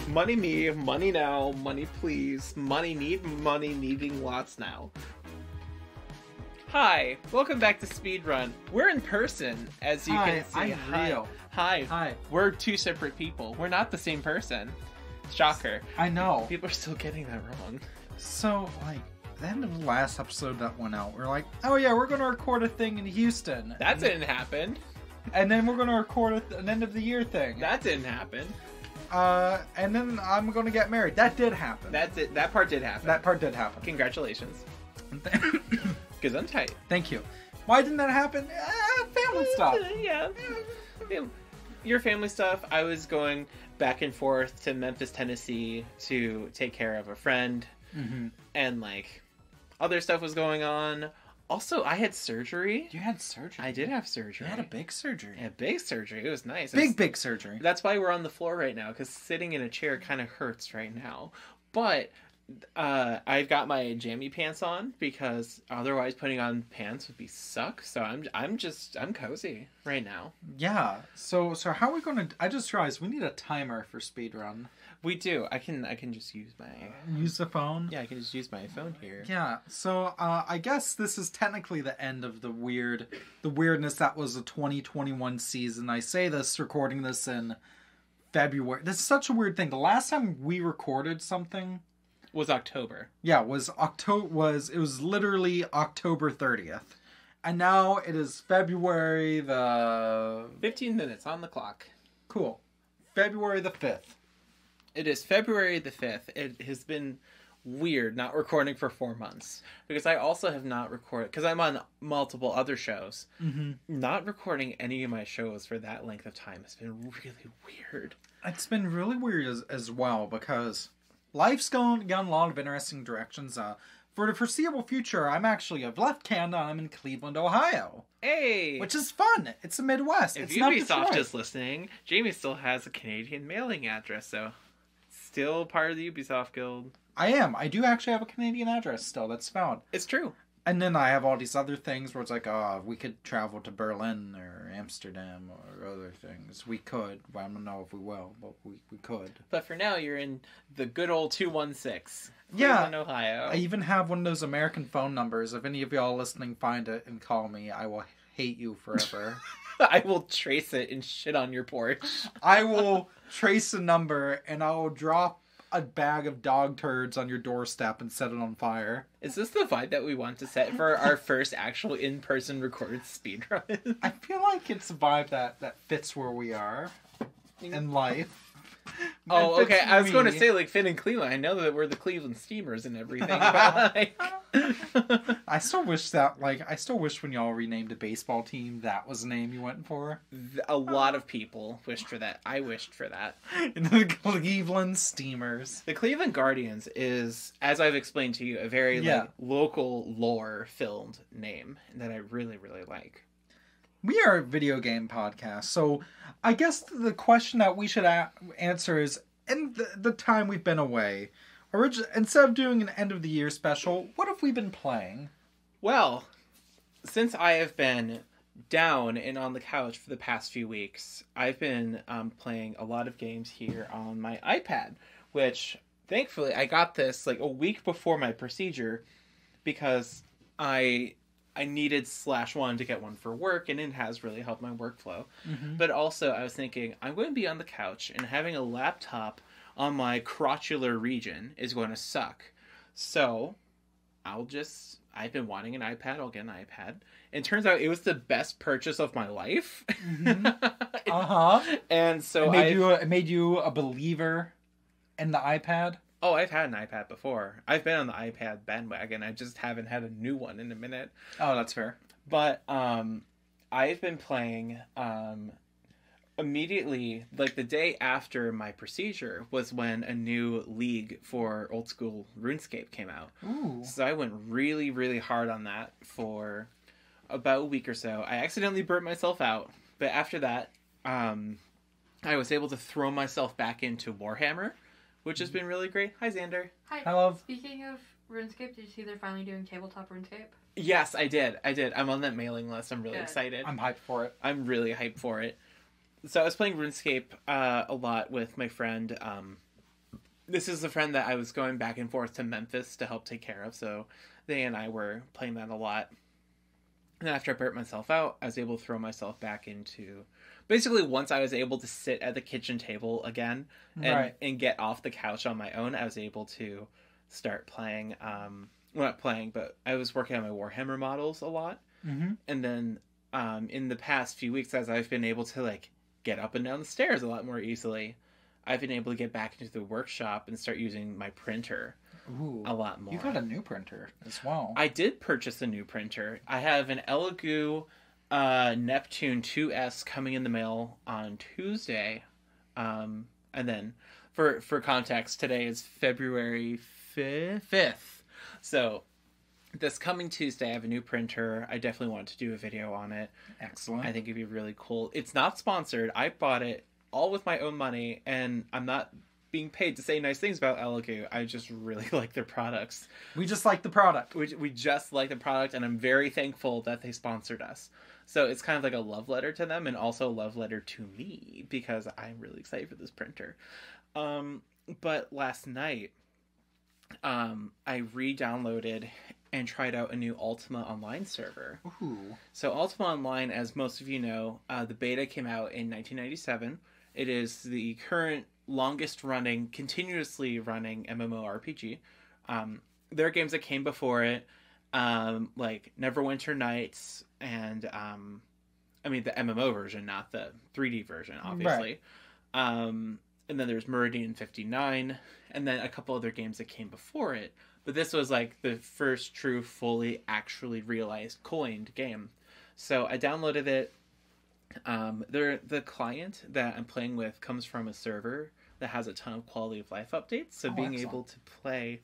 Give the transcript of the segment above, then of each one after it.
Money me, money now, money please, money needing lots now. Hi, welcome back to Speedrun. We're in person, as you can see. Real. Hi. We're two separate people. We're not the same person. Shocker. I know. People are still getting that wrong. So, like, the end of the last episode that went out, we're like, oh yeah, we're going to record a thing in Houston. That didn't happen. And then we're going to record an end of the year thing. That didn't happen. And then I'm going to get married. That did happen. That part did happen. That part did happen. Congratulations. Gesundheit. Thank you. Why didn't that happen? Family stuff. Yeah. Your family stuff. I was going back and forth to Memphis, Tennessee to take care of a friend. Mm-hmm. And, like, other stuff was going on. Also, I had surgery. You had surgery? I did have surgery. You had a big surgery. Yeah, big surgery. It was nice. Big surgery. That's why we're on the floor right now, because sitting in a chair kind of hurts right now. But I've got my jammy pants on, because otherwise putting on pants would be suck. So I'm cozy right now. Yeah. So how are we going to... I just realized we need a timer for Speedrun. We do. I can just use my... use the phone? Yeah, I can just use my phone here. Yeah. So, I guess this is technically the end of the weirdness that was the 2021 season. I say this, recording this in February. This is such a weird thing. The last time we recorded something... was October. Yeah, it was literally October 30th. And now it is February the... 15 minutes on the clock. Cool. February the 5th. It is February the 5th. It has been weird not recording for 4 months. Because I also have not recorded... Because I'm on multiple other shows. Mm-hmm. Not recording any of my shows for that length of time has been really weird. It's been really weird as well, because life's gone a lot of interesting directions. For the foreseeable future, I've left Canada. I'm in Cleveland, Ohio. Hey! Which is fun. It's the Midwest. If it's not Ubisoft Detroit. is listening, Jamie still has a Canadian mailing address, so... Still part of the Ubisoft Guild. I am. I do actually have a Canadian address still that's found. It's true. And then I have all these other things where it's like, we could travel to Berlin or Amsterdam or other things. We could. I don't know if we will, but we could. But for now, you're in the good old 216. Yeah. Cleveland, Ohio. I even have one of those American phone numbers. If any of y'all listening find it and call me, I will hate you forever. I will trace it and shit on your porch. I will trace a number and I will drop a bag of dog turds on your doorstep and set it on fire. Is this the vibe that we want to set for our first actual in-person recorded speedrun? I feel like it's a vibe that fits where we are in life. Oh, okay. I was going to say, like, fit in Cleveland. I know that we're the Cleveland Steamers and everything, but, like... I still wish when y'all renamed a baseball team, that was the name you went for. A lot of people wished for that. I wished for that. The Cleveland Steamers. The Cleveland Guardians is, as I've explained to you, a very like, local lore-filled name that I really, really like. We are a video game podcast, so I guess the question that we should answer is, in the time we've been away, instead of doing an end-of-the-year special, what have we been playing? Well, since I have been down and on the couch for the past few weeks, I've been playing a lot of games here on my iPad, which, thankfully, I got this like a week before my procedure, because I needed /1 to get one for work, and it has really helped my workflow. Mm-hmm. But also, I was thinking, I'm going to be on the couch, and having a laptop on my crotchular region is going to suck. So, I've been wanting an iPad, I'll get an iPad. And it turns out it was the best purchase of my life. Mm-hmm. Uh-huh. And so it made you a believer in the iPad? Oh, I've had an iPad before. I've been on the iPad bandwagon. I just haven't had a new one in a minute. Oh, that's fair. But I've been playing immediately, like the day after my procedure was when a new league for old school RuneScape came out. Ooh. So I went really, really hard on that for about a week or so. I accidentally burnt myself out. But after that, I was able to throw myself back into Warhammer, which has been really great. Hi, Xander. Hi. Hello. Speaking of RuneScape, did you see they're finally doing tabletop RuneScape? Yes, I did. I'm on that mailing list. I'm really excited. I'm hyped for it. I'm really hyped for it. So I was playing RuneScape a lot with my friend this is a friend that I was going back and forth to Memphis to help take care of, so they and I were playing that a lot. And after I burnt myself out, I was able to throw myself back into... Basically, once I was able to sit at the kitchen table again and get off the couch on my own, I was able to start playing... well, not playing, but I was working on my Warhammer models a lot. Mm-hmm. And then in the past few weeks, as I've been able to like get up and down the stairs a lot more easily, I've been able to get back into the workshop and start using my printer a lot more. You got a new printer as well. I did purchase a new printer. I have an Elegoo Neptune 2S coming in the mail on Tuesday. And then, for context, today is February 5th. So, this coming Tuesday, I have a new printer. I definitely want to do a video on it. Excellent. I think it'd be really cool. It's not sponsored. I bought it all with my own money, and I'm not being paid to say nice things about Elegoo. I just really like their products. We just like the product. We just like the product, and I'm very thankful that they sponsored us. So it's kind of like a love letter to them, and also a love letter to me, because I'm really excited for this printer. But last night, I re-downloaded and tried out a new Ultima Online server. Ooh. So Ultima Online, as most of you know, the beta came out in 1997. It is the current longest running, continuously running MMORPG. There are games that came before it, like Neverwinter Nights, and I mean the MMO version, not the 3D version, obviously. Right. And then there's Meridian 59, and then a couple other games that came before it. But this was like the first true, fully, actually realized, coined game. So I downloaded it. The client that I'm playing with comes from a server that has a ton of quality of life updates. So being able to play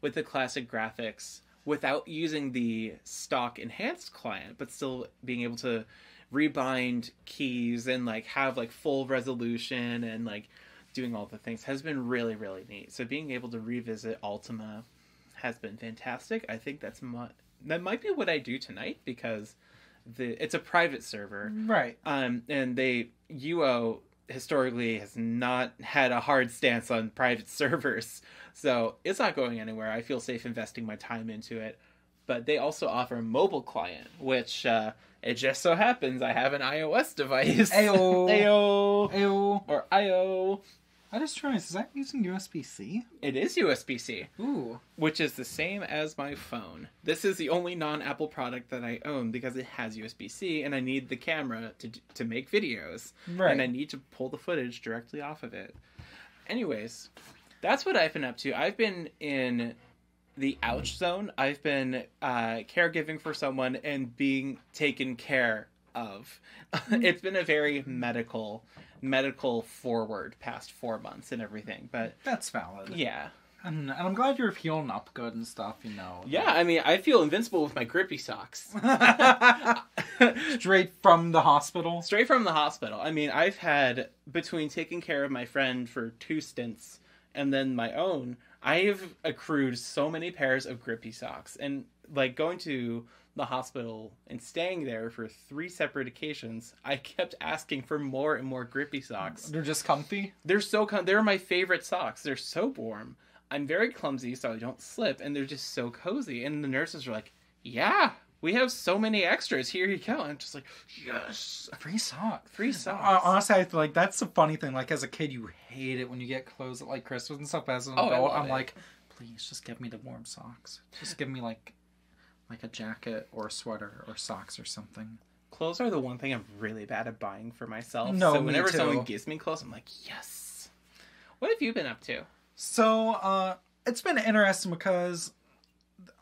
with the classic graphics without using the stock enhanced client, but still being able to rebind keys and like have like full resolution and like doing all the things has been really, really neat. So being able to revisit Ultima has been fantastic. I think that might be what I do tonight, because it's a private server, right? And UO historically has not had a hard stance on private servers, so it's not going anywhere. I feel safe investing my time into it. But they also offer a mobile client, which it just so happens I have an iOS device. Ayo. Ayo. Ayo. Or IO. I just realized, is that using USB-C? It is USB-C. Ooh. Which is the same as my phone. This is the only non-Apple product that I own because it has USB-C, and I need the camera to make videos. Right. And I need to pull the footage directly off of it. Anyways, that's what I've been up to. I've been in the ouch zone. I've been caregiving for someone and being taken care of. It's been a very medical forward past 4 months and everything, but that's valid. Yeah. And I'm glad you're healing up good and stuff, you know. Yeah, I mean, I feel invincible with my grippy socks. Straight from the hospital? Straight from the hospital. I mean, I've had, between taking care of my friend for 2 stints and then my own, I've accrued so many pairs of grippy socks. And, like, going to the hospital and staying there for 3 separate occasions, I kept asking for more and more grippy socks. They're just comfy? They're so they're my favorite socks. They're so warm. I'm very clumsy, so I don't slip, and they're just so cozy. And the nurses are like, yeah, we have so many extras. Here you go. I'm just like, yes. Free socks. Free socks. Honestly, I feel like that's the funny thing. Like, as a kid, you hate it when you get clothes at, like, Christmas and stuff. As an adult, I'm like, please, just give me the warm socks. Just give me, like a jacket or a sweater or socks or something. Clothes are the one thing I'm really bad at buying for myself. No, so whenever me too. someone gives me clothes, I'm like, yes. What have you been up to? So, it's been interesting because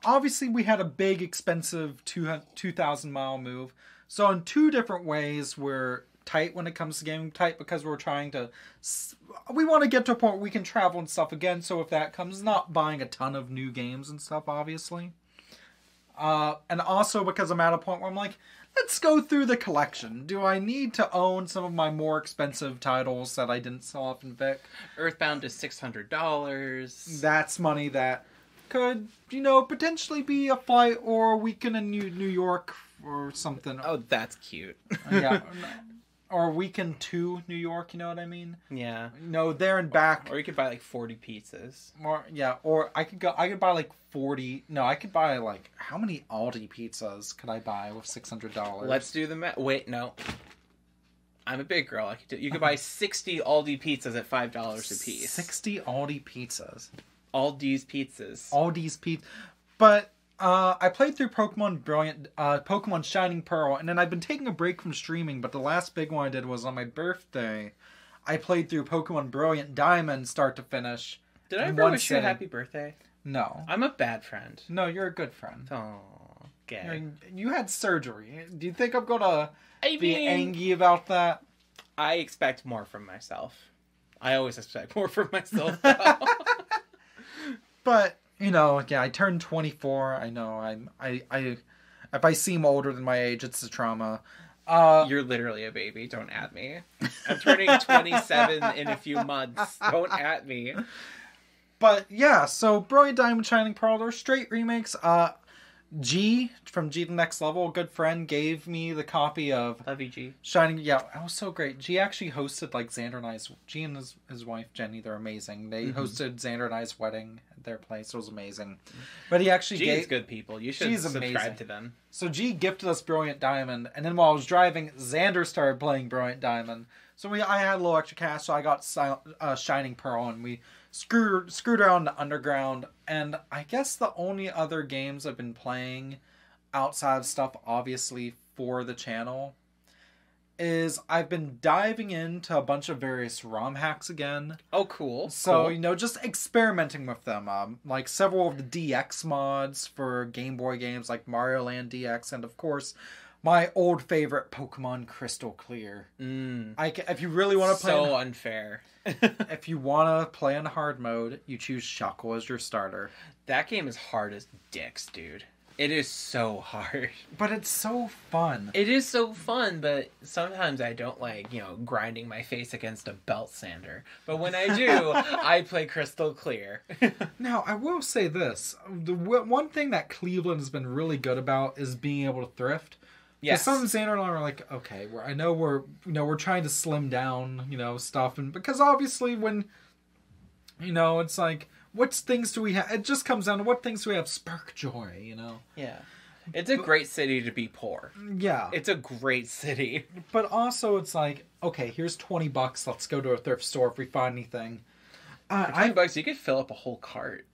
obviously we had a big, expensive 2,000-mile move. So in 2 different ways, we're tight when it comes to gaming. Tight because we're trying to... We want to get to a point where we can travel and stuff again. So if that comes, not buying a ton of new games and stuff, obviously. And also because I'm at a point where I'm like, let's go through the collection. Do I need to own some of my more expensive titles that I didn't sell off in Vic? Earthbound is $600. That's money that could, potentially be a flight or a weekend in New York or something. Oh, that's cute. Yeah. or weekend to New York. You know what I mean? Yeah. No, there and back. Or you could buy like 40 pizzas. Or yeah, or I could buy like 40. No, I could buy like how many Aldi pizzas could I buy with $600? Let's do the math. Wait, no. I'm a big girl. You could buy 60 Aldi pizzas at $5 a piece. 60 Aldi pizzas. Aldi's pizzas. Aldi's pizza. But I played through Pokemon Shining Pearl, and then I've been taking a break from streaming, but the last big one I did was on my birthday. I played through Pokemon Brilliant Diamond start to finish. Did I ever wish you a happy birthday? No. I'm a bad friend. No, you're a good friend. Oh, gay. You had surgery. Do you think I'm gonna be angry about that? I expect more from myself. I always expect more from myself. But I turned 24. I know I if I seem older than my age, it's a trauma. You're literally a baby. Don't at me. I'm turning 27 in a few months. Don't at me. But yeah, so Brilliant Diamond, Shining Pearl, they're straight remakes. G from G the Next Level, a good friend, gave me the copy of Love you, G. Shining. Yeah, it was so great. G actually hosted like Xander and I's. G and his wife Jenny, they're amazing. They hosted Xander and I's wedding at their place. It was amazing. But he actually G's good people. You should subscribe to them. So G gifted us Brilliant Diamond, and then while I was driving, Xander started playing Brilliant Diamond. So I had a little extra cash, so I got Shining Pearl, and we screwed around the Underground. And I guess the only other games I've been playing outside of stuff, obviously, for the channel, is I've been diving into a bunch of various ROM hacks again. Oh, cool. So, cool. Just experimenting with them. Like several of the DX mods for Game Boy games like Mario Land DX, and of course, my old favorite, Pokemon Crystal Clear. If you really want to play... So unfair. If you want to play in hard mode, you choose Shuckle as your starter. That game is hard as dicks, dude. It is so hard. But it's so fun. It is so fun, but sometimes I don't like, grinding my face against a belt sander. But when I do, I play Crystal Clear. Now, I will say this. The one thing that Cleveland has been really good about is being able to thrift. Yes. Some Xander and I are like, okay, I know we're trying to slim down, stuff, and because obviously when, it's like, what things do we have? It just comes down to what things do we have spark joy, Yeah. It's a great city to be poor. Yeah. It's a great city. But also it's like, okay, here's $20. Let's go to a thrift store if we find anything. For $20, you could fill up a whole cart.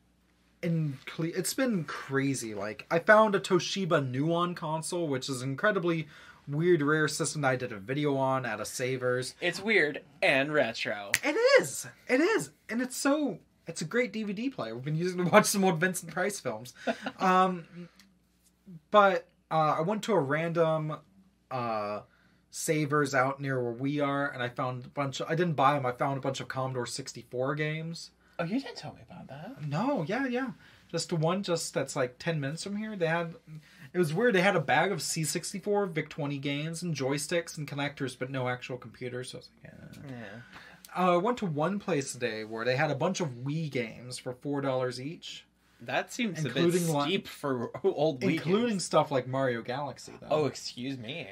It's been crazy. Like, I found a Toshiba Nuon console, which is an incredibly weird, rare system that I did a video on at a Savers. It's weird and retro. It is. And it's a great DVD player. We've been using to watch some old Vincent Price films. But I went to a random Savers out near where we are, and I found I didn't buy them, I found a bunch of Commodore 64 games. Oh, you didn't tell me about that. No, yeah. Just one that's like 10 minutes from here. It was weird. They had a bag of C64 VIC-20 games and joysticks and connectors, but no actual computers. So I was like, Yeah. I went to one place today where they had a bunch of Wii games for $4 each. That seems a bit steep for old Wii including games. stuff like Mario Galaxy, though. Oh, excuse me.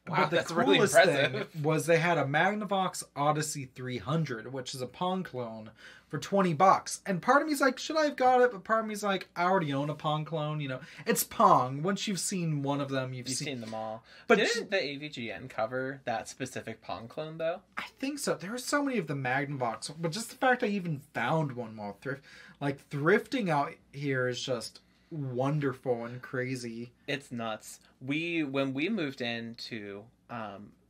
Wow, but the that's really coolest impressive. thing was they had a Magnavox Odyssey 300, which is a Pong clone, for $20. And part of me's like, should I have got it? But part of me's like, I already own a Pong clone. It's Pong. Once you've seen one of them, you've seen them all. But didn't the AVGN cover that specific Pong clone, though? I think so. There are so many of the Magnavox, but just the fact I even found one while thrifting out here is just wonderful and crazy. It's nuts. When we moved into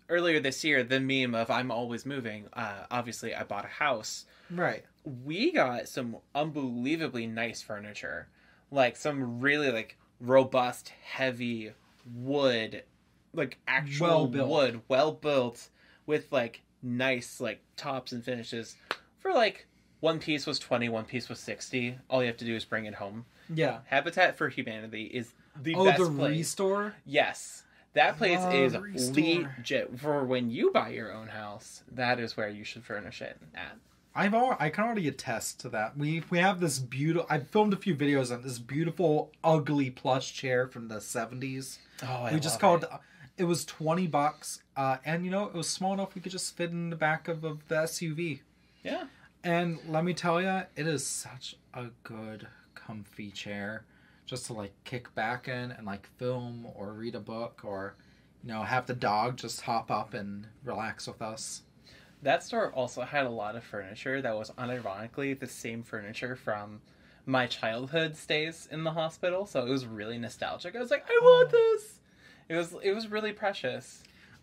earlier this year, the meme of I'm always moving, obviously I bought a house. Right. We got some unbelievably nice furniture. Like some really robust, heavy wood, actual wood, well built, with nice tops and finishes. For one piece was 20, one piece was 60. All you have to do is bring it home. Yeah. Habitat for Humanity is the best place. Restore? Yes. That place is Restore. legit. For when you buy your own house, that is where you should furnish it at. I can already attest to that. We have this beautiful... I filmed a few videos on this beautiful, ugly plush chair from the 70s. Oh, we just called... It was $20, and it was small enough we could just fit in the back of the SUV. Yeah. And let me tell you, it is such a good, comfy chair, just to like kick back in and like film or read a book, or have the dog just hop up and relax with us. That store also had a lot of furniture that was unironically the same furniture from my childhood stays in the hospital, so it was really nostalgic. I was like, I want this. It was really precious.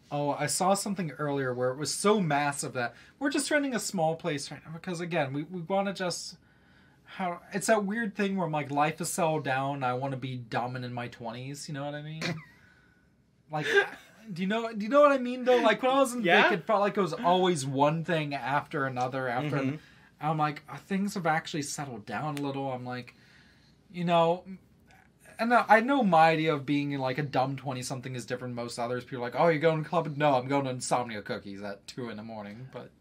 Oh, I saw something earlier where it was so massive that we're just renting a small place right now because, again, we want to just... It's that weird thing where I'm like, life is settled down and I want to be dumb and in my 20s, you know what I mean? Like, do you know what I mean, though? Like, when I was in Vic, it felt like it was always one thing after another after... I'm like, things have actually settled down a little. I'm like, and I know my idea of being like a dumb 20-something is different than most others. People are like, oh, you're going to club? No, I'm going to Insomnia Cookies at 2 a.m. But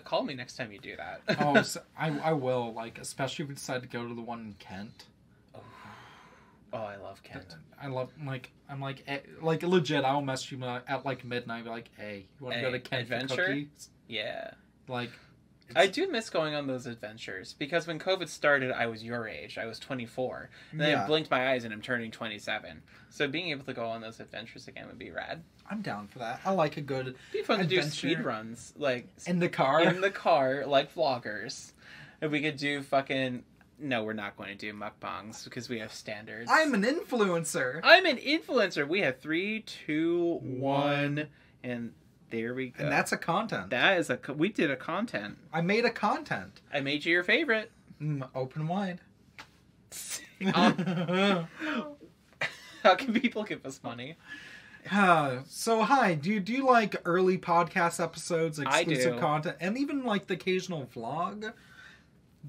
call me next time you do that. Oh, so I will. Like, especially if we decide to go to the one in Kent. Oh, I love Kent. I love like legit. I'll message you at like midnight. Be like, hey, you want to go to Kent adventure? For cookies? Yeah. Like. I do miss going on those adventures because when COVID started, I was your age. I was 24. And then I blinked my eyes and I'm turning 27. So being able to go on those adventures again would be rad. I'm down for that. I like a good It'd be fun adventure. to do speed runs. Like, in the car? In the car, like vloggers. If we could do fucking... No, we're not going to do mukbangs because we have standards. I'm an influencer. We have 3, 2, 1, and... There we go. And that's a content. We did a content. I made a content. I made you your favorite. Open wide. How can people give us money? So hi, do you like early podcast episodes, exclusive I do. content, and even like the occasional vlog?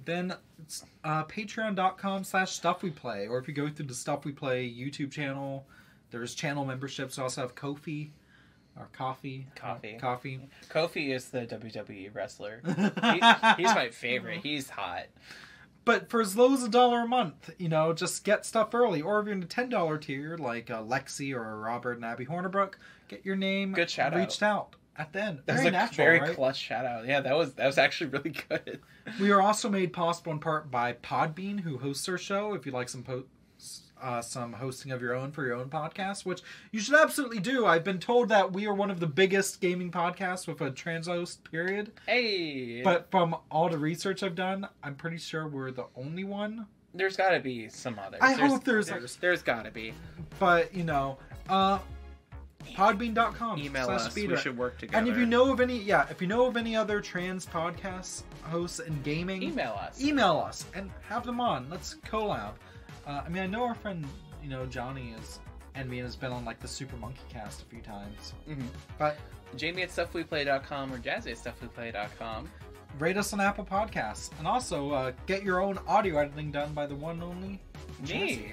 Then patreon.com/stuffweplay, or if you go through the Stuff We Play YouTube channel, there's channel memberships. We also have Ko-fi. Or coffee. Kofi is the WWE wrestler. He's my favorite. He's hot. But for as low as $1 a month, just get stuff early. Or if you're in the $10 tier, like Lexi or Robert and Abby Hornerbrook, get your name good shout reached out at the end. That was a very clutch shout out. Yeah, that was actually really good. We are also made possible in part by Podbean, who hosts our show. If you'd like some hosting of your own for your own podcast, which you should absolutely do. I've been told that we are one of the biggest gaming podcasts with a trans host, period. Hey! But from all the research I've done, I'm pretty sure we're the only one. There's gotta be some others. I hope there's gotta be. But, podbean.com. Email us. We should work together. And if you know of any other trans podcast hosts in gaming, email us and have them on. Let's collab. I know our friend, Johnny has been on like the Super Monkey Cast a few times. Mm-hmm. But Jamie at StuffWePlay.com or Jazzie at StuffWePlay.com. Rate us on Apple Podcasts, and also get your own audio editing done by the one and only me.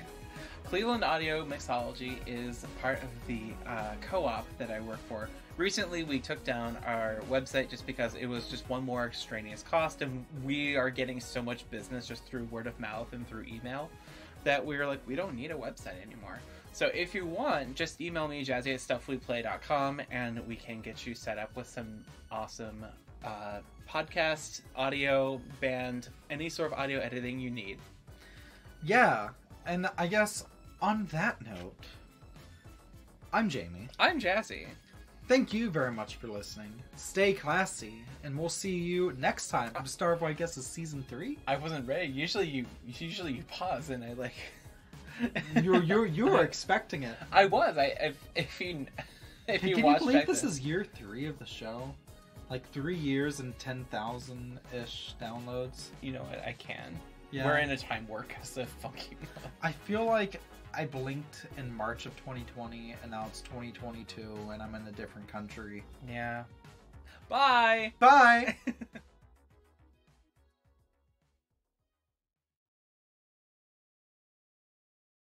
Cleveland Audio Mixology is part of the co-op that I work for. Recently, we took down our website just because it was just one more extraneous cost, and we are getting so much business just through word of mouth and through email that we were like, we don't need a website anymore. So if you want, just email me, Jazzie at StuffWePlay.com, and we can get you set up with some awesome podcast, audio, band, any sort of audio editing you need. Yeah, and I guess on that note, I'm Jamie. I'm Jazzie. Thank you very much for listening. Stay classy, and we'll see you next time. I'm start of, I guess, is season 3. I wasn't ready. Usually you pause and I like. you were expecting it. I was. Can you believe this is year 3 of the show? Like 3 years and 10,000-ish downloads. You know what? I can. Yeah. We're in a time warp because of funky. I feel like I blinked in March of 2020, and now it's 2022, and I'm in a different country. Yeah. Bye! Bye!